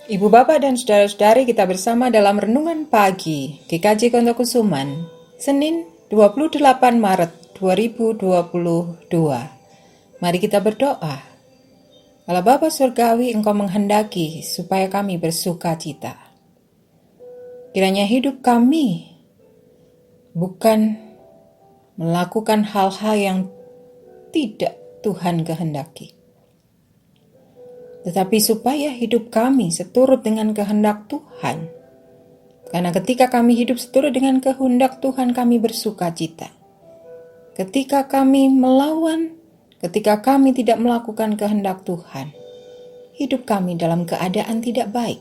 Ibu Bapak dan Saudara-saudari, kita bersama dalam Renungan Pagi GKJ Kontokusuman, Senin 28 Maret 2022. Mari kita berdoa. Allah Bapa Surgawi, Engkau menghendaki supaya kami bersuka cita. Kiranya hidup kami bukan melakukan hal-hal yang tidak Tuhan kehendaki, tetapi supaya hidup kami seturut dengan kehendak Tuhan. Karena ketika kami hidup seturut dengan kehendak Tuhan, kami bersuka cita. Ketika kami melawan, ketika kami tidak melakukan kehendak Tuhan, hidup kami dalam keadaan tidak baik.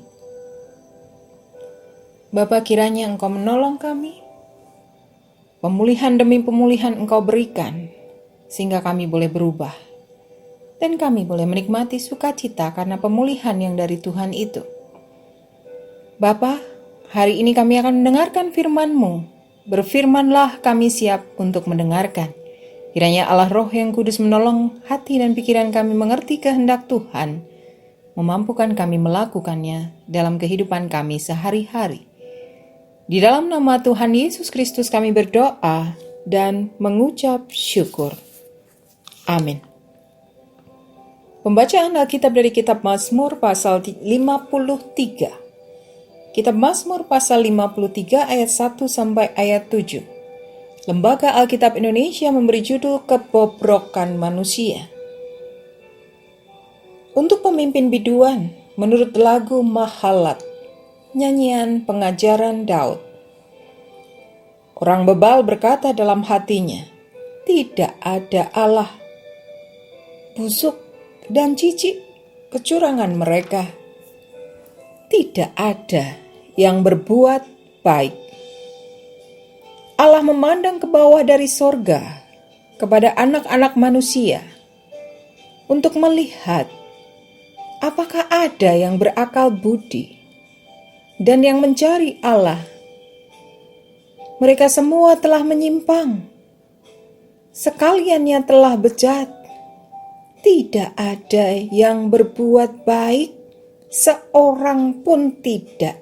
Bapa, kiranya Engkau menolong kami, pemulihan demi pemulihan Engkau berikan, sehingga kami boleh berubah. Dan kami boleh menikmati sukacita karena pemulihan yang dari Tuhan itu. Bapa, hari ini kami akan mendengarkan firman-Mu. Berfirmanlah, kami siap untuk mendengarkan. Kiranya Allah Roh yang Kudus menolong hati dan pikiran kami mengerti kehendak Tuhan, memampukan kami melakukannya dalam kehidupan kami sehari-hari. Di dalam nama Tuhan Yesus Kristus kami berdoa dan mengucap syukur. Amin. Pembacaan Alkitab dari Kitab Mazmur pasal 53. Kitab Mazmur pasal 53 ayat 1 sampai ayat 7. Lembaga Alkitab Indonesia memberi judul Kebobrokan Manusia. Untuk pemimpin biduan, menurut lagu Mahalat, nyanyian pengajaran Daud. Orang bebal berkata dalam hatinya, tidak ada Allah. Busuk dan jijik kecurangan mereka. Tidak ada yang berbuat baik. Allah memandang ke bawah dari sorga kepada anak-anak manusia untuk melihat apakah ada yang berakal budi dan yang mencari Allah. Mereka semua telah menyimpang, sekaliannya telah bejat. Tidak ada yang berbuat baik, seorang pun tidak.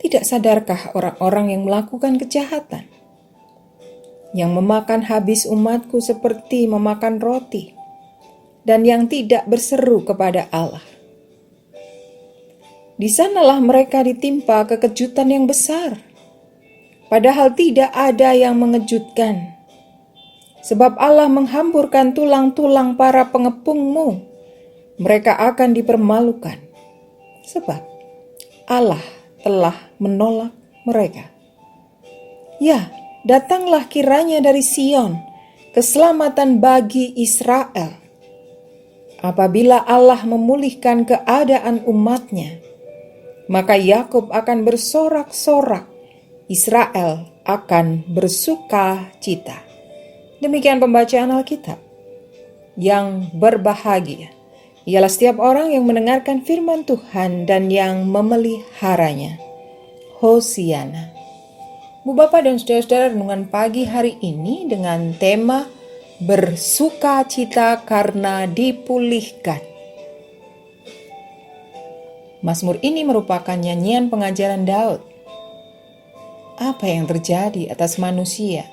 Tidak sadarkah orang-orang yang melakukan kejahatan, yang memakan habis umatku seperti memakan roti, dan yang tidak berseru kepada Allah? Di sanalah mereka ditimpa kekejutan yang besar, padahal tidak ada yang mengejutkan. Sebab Allah menghamburkan tulang-tulang para pengepungmu, mereka akan dipermalukan. Sebab Allah telah menolak mereka. Ya, datanglah kiranya dari Sion, keselamatan bagi Israel. Apabila Allah memulihkan keadaan umatnya, maka Yakub akan bersorak-sorak, Israel akan bersuka cita. Demikian pembacaan Alkitab. Yang berbahagia ialah setiap orang yang mendengarkan firman Tuhan dan yang memeliharanya. Hosiana. Bu Bapak dan Saudara-saudara, renungan pagi hari ini dengan tema bersuka cita karena dipulihkan. Mazmur ini merupakan nyanyian pengajaran Daud. Apa yang terjadi atas manusia?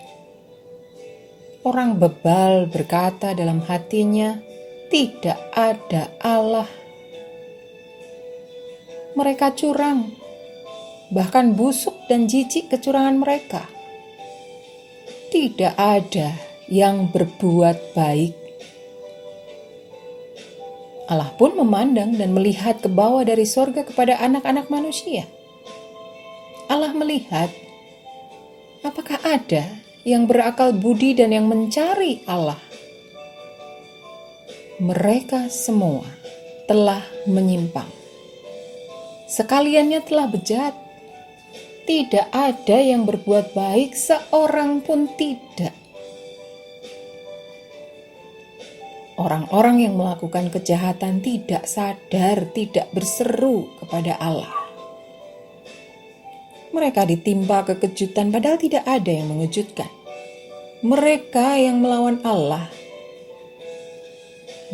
Orang bebal berkata dalam hatinya, tidak ada Allah. Mereka curang, bahkan busuk dan jijik kecurangan mereka. Tidak ada yang berbuat baik. Allah pun memandang dan melihat ke bawah dari sorga kepada anak-anak manusia. Allah melihat, apakah ada yang berakal budi dan yang mencari Allah? Mereka semua telah menyimpang, sekaliannya telah bejat. Tidak ada yang berbuat baik, seorang pun tidak. Orang-orang yang melakukan kejahatan tidak sadar, tidak berseru kepada Allah. Mereka ditimpa kekejutan padahal tidak ada yang mengejutkan. Mereka yang melawan Allah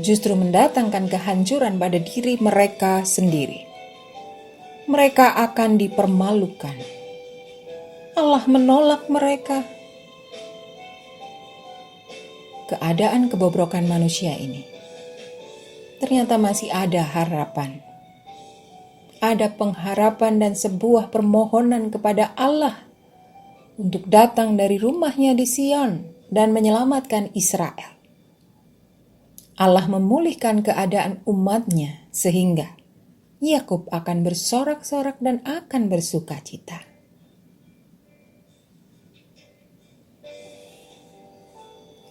justru mendatangkan kehancuran pada diri mereka sendiri. Mereka akan dipermalukan. Allah menolak mereka. Keadaan kebobrokan manusia ini ternyata masih ada harapan. Ada pengharapan dan sebuah permohonan kepada Allah untuk datang dari rumahnya di Sion dan menyelamatkan Israel. Allah memulihkan keadaan umatnya sehingga Yakub akan bersorak-sorak dan akan bersuka cita.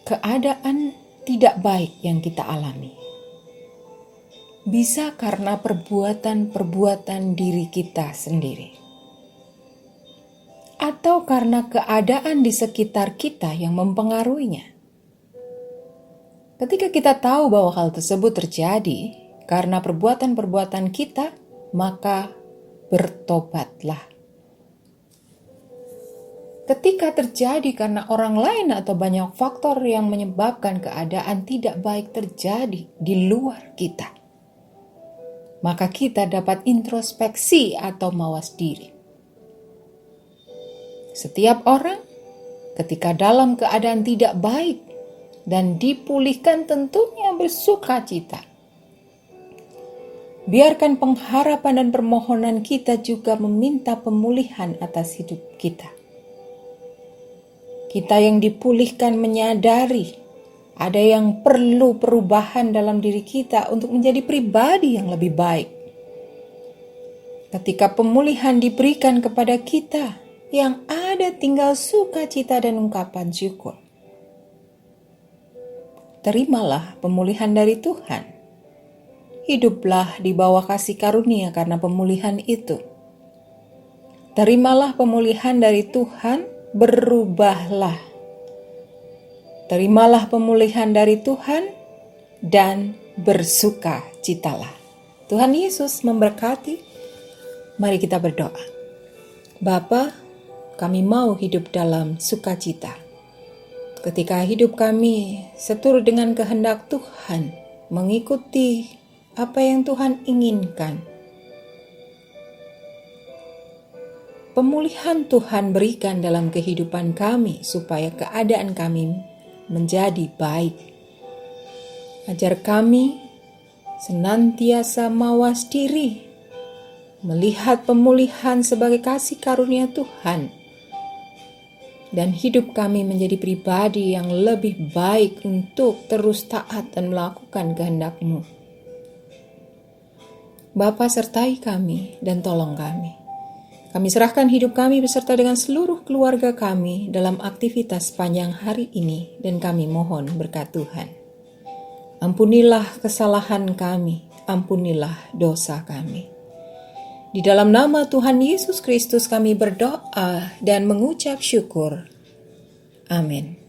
Keadaan tidak baik yang kita alami bisa karena perbuatan-perbuatan diri kita sendiri, atau karena keadaan di sekitar kita yang mempengaruhinya. Ketika kita tahu bahwa hal tersebut terjadi karena perbuatan-perbuatan kita, maka bertobatlah. Ketika terjadi karena orang lain atau banyak faktor yang menyebabkan keadaan tidak baik terjadi di luar kita, maka kita dapat introspeksi atau mawas diri. Setiap orang ketika dalam keadaan tidak baik dan dipulihkan tentunya bersuka cita. Biarkan pengharapan dan permohonan kita juga meminta pemulihan atas hidup kita. Kita yang dipulihkan menyadari ada yang perlu perubahan dalam diri kita untuk menjadi pribadi yang lebih baik. Ketika pemulihan diberikan kepada kita, yang ada tinggal sukacita dan ungkapan syukur. Terimalah pemulihan dari Tuhan. Hiduplah di bawah kasih karunia karena pemulihan itu. Terimalah pemulihan dari Tuhan, berubahlah. Terimalah pemulihan dari Tuhan dan bersuka citalah. Tuhan Yesus memberkati. Mari kita berdoa. Bapa, kami mau hidup dalam sukacita. Ketika hidup kami seturut dengan kehendak Tuhan, mengikuti apa yang Tuhan inginkan. Pemulihan Tuhan berikan dalam kehidupan kami supaya keadaan kami menjadi baik. Ajar kami senantiasa mawas diri, melihat pemulihan sebagai kasih karunia Tuhan, dan hidup kami menjadi pribadi yang lebih baik untuk terus taat dan melakukan kehendak-Mu. Bapa, sertai kami dan tolong kami. Kami serahkan hidup kami beserta dengan seluruh keluarga kami dalam aktivitas panjang hari ini, dan kami mohon berkat Tuhan. Ampunilah kesalahan kami, ampunilah dosa kami. Di dalam nama Tuhan Yesus Kristus kami berdoa dan mengucap syukur. Amin.